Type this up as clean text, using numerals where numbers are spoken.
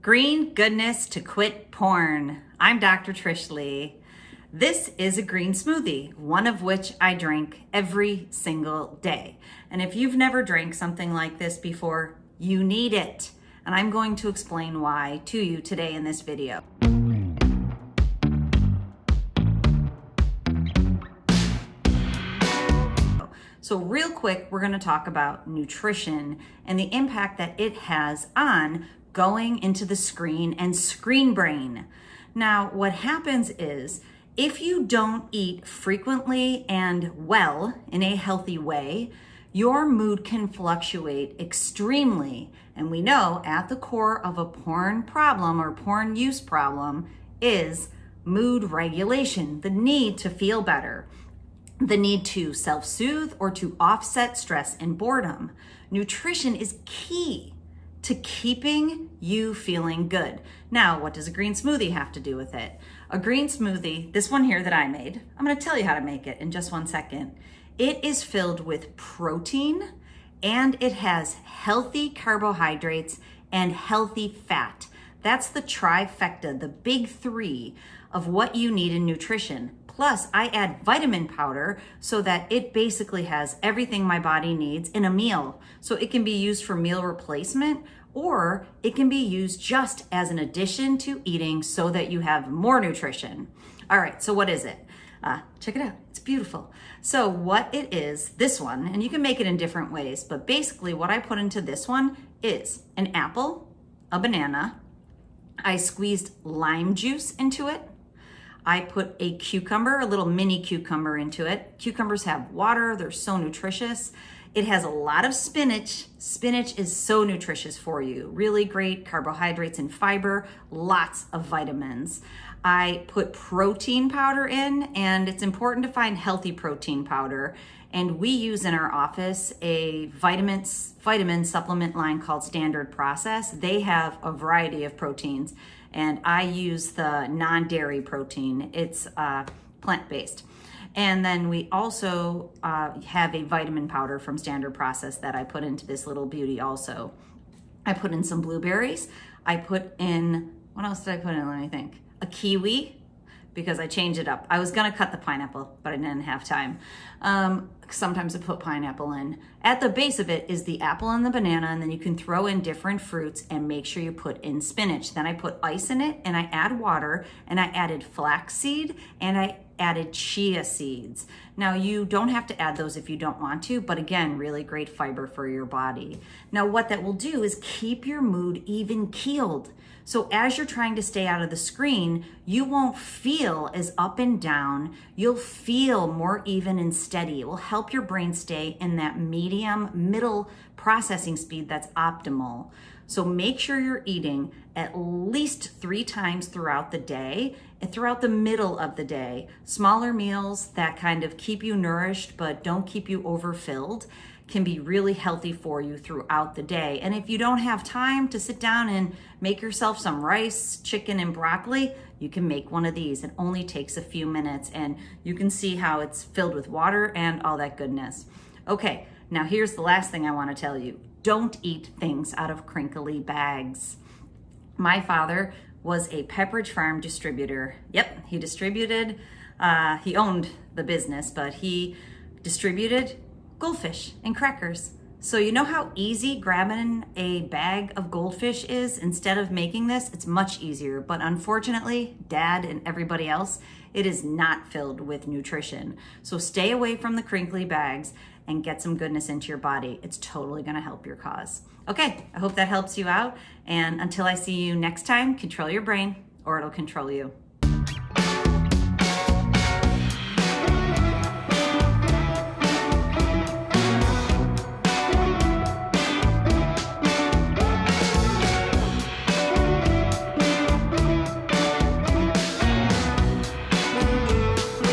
Green goodness to quit porn. I'm Dr. Trish Leigh. This is a green smoothie, one of which I drink every single day. And if you've never drank something like this before, you need it. And I'm going to explain why to you today in this video. So real quick, we're going to talk about nutrition and the impact that it has on going into the screen and screen brain. Now, what happens is if you don't eat frequently and well in a healthy way, your mood can fluctuate extremely. And we know at the core of a porn problem or porn use problem is mood regulation, the need to feel better, the need to self-soothe or to offset stress and boredom. Nutrition is key to keeping you feeling good. Now, what does a green smoothie have to do with it? A green smoothie, this one here that I made, I'm gonna tell you how to make it in just 1 second. It is filled with protein and it has healthy carbohydrates and healthy fat. That's the trifecta, the big three of what you need in nutrition. Plus, I add vitamin powder so that it basically has everything my body needs in a meal. So it can be used for meal replacement, or it can be used just as an addition to eating so that you have more nutrition. All right, so what is it? Check it out, it's beautiful. So what it is, this one, and you can make it in different ways, but basically what I put into this one is an apple, a banana, I squeezed lime juice into it, I put a cucumber, a little mini cucumber into it. Cucumbers have water, they're so nutritious. It has a lot of spinach. Spinach is so nutritious for you. Really great carbohydrates and fiber, lots of vitamins. I put protein powder in, and it's important to find healthy protein powder. And we use in our office a vitamin supplement line called Standard Process. They have a variety of proteins, and I use the non-dairy protein. It's plant-based. And then we also have a vitamin powder from Standard Process that I put into this little beauty also. I put in some blueberries. I put in, what else did I put in? Let me think. A kiwi, because I changed it up. I was gonna cut the pineapple, but I didn't have time. Sometimes I put pineapple in. At the base of it is the apple and the banana, and then you can throw in different fruits and make sure you put in spinach. Then I put ice in it, and I add water, and I added flaxseed, and I added chia seeds. Now, you don't have to add those if you don't want to, but again, really great fiber for your body. Now, what that will do is keep your mood even keeled. So as you're trying to stay out of the screen, you won't feel as up and down. You'll feel more even and steady. It will help your brain stay in that medium, middle processing speed that's optimal. So make sure you're eating at least 3 times throughout the day and throughout the middle of the day. Smaller meals that kind of keep you nourished but don't keep you overfilled can be really healthy for you throughout the day. And if you don't have time to sit down and make yourself some rice, chicken, and broccoli, you can make one of these. It only takes a few minutes, and you can see how it's filled with water and all that goodness. Okay, now here's the last thing I want to tell you. Don't eat things out of crinkly bags. My father was a Pepperidge Farm distributor. Yep, he distributed, he owned the business, but he distributed goldfish and crackers. So you know how easy grabbing a bag of goldfish is? Instead of making this, it's much easier. But unfortunately, Dad and everybody else, it is not filled with nutrition. So stay away from the crinkly bags and get some goodness into your body. It's totally gonna help your cause. Okay, I hope that helps you out. And until I see you next time, control your brain or it'll control you.